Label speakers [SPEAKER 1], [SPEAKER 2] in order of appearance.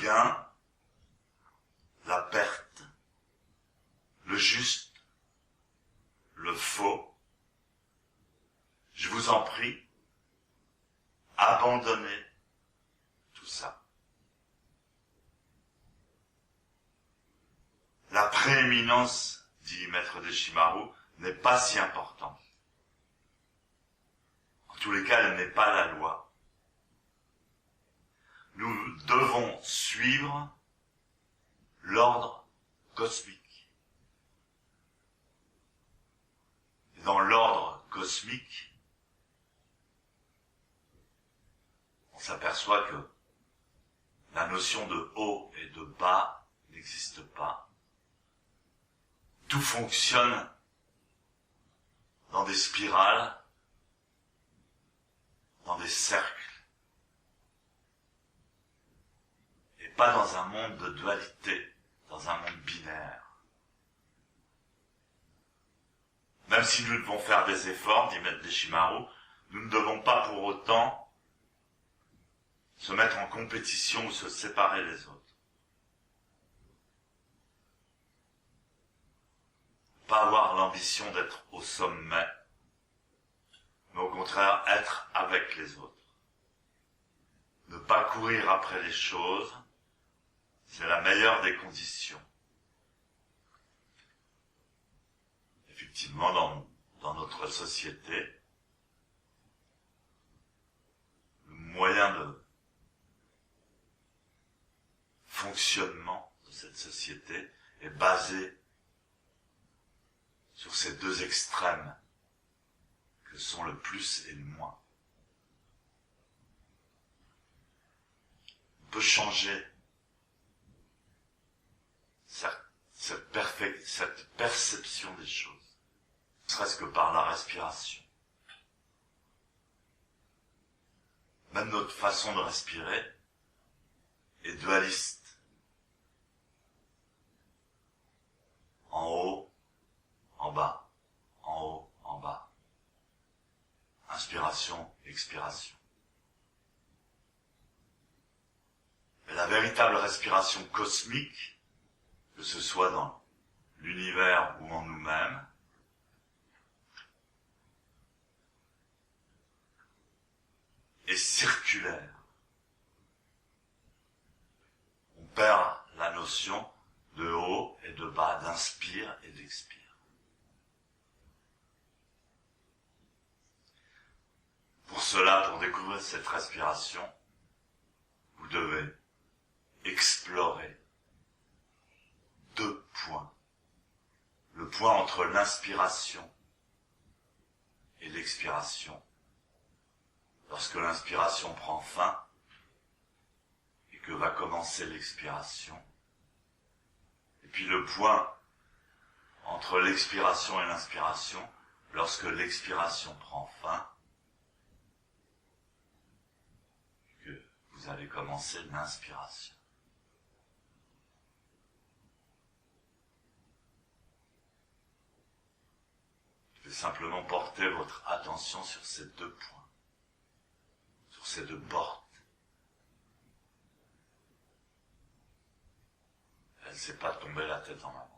[SPEAKER 1] gain, la perte, le juste, le faux. Je vous en prie, abandonnez tout ça. La prééminence, dit Maître Deshimaru, n'est pas si importante. En tous les cas, elle n'est pas la loi. Nous devons suivre l'ordre cosmique. Et dans l'ordre cosmique, on s'aperçoit que la notion de haut et de bas n'existe pas. Tout fonctionne dans des spirales, dans des cercles, et pas dans un monde de dualité, dans un monde binaire. Même si nous devons faire des efforts, dit Maître Deshimaru, nous ne devons pas pour autant se mettre en compétition ou se séparer les autres. Pas avoir l'ambition d'être au sommet, mais au contraire être avec les autres. Ne pas courir après les choses, c'est la meilleure des conditions. Effectivement, dans notre société, le moyen de fonctionnement de cette société est basé sur ces deux extrêmes que sont le plus et le moins. On peut changer cette perception des choses, ne serait-ce que par la respiration. Même notre façon de respirer est dualiste. En haut, en bas, en haut, en bas. Inspiration, expiration. Mais la véritable respiration cosmique, que ce soit dans l'univers ou en nous-mêmes, est circulaire. On perd la notion de haut et de bas, d'inspire et d'expire. Pour cela, pour découvrir cette respiration, vous devez explorer deux points. Le point entre l'inspiration et l'expiration. Lorsque l'inspiration prend fin et que va commencer l'expiration. Et puis le point entre l'expiration et l'inspiration, lorsque l'expiration prend fin, que vous allez commencer l'inspiration. Je vais simplement porter votre attention sur ces deux points, sur ces deux portes. Elle ne s'est pas tombée la tête en avant.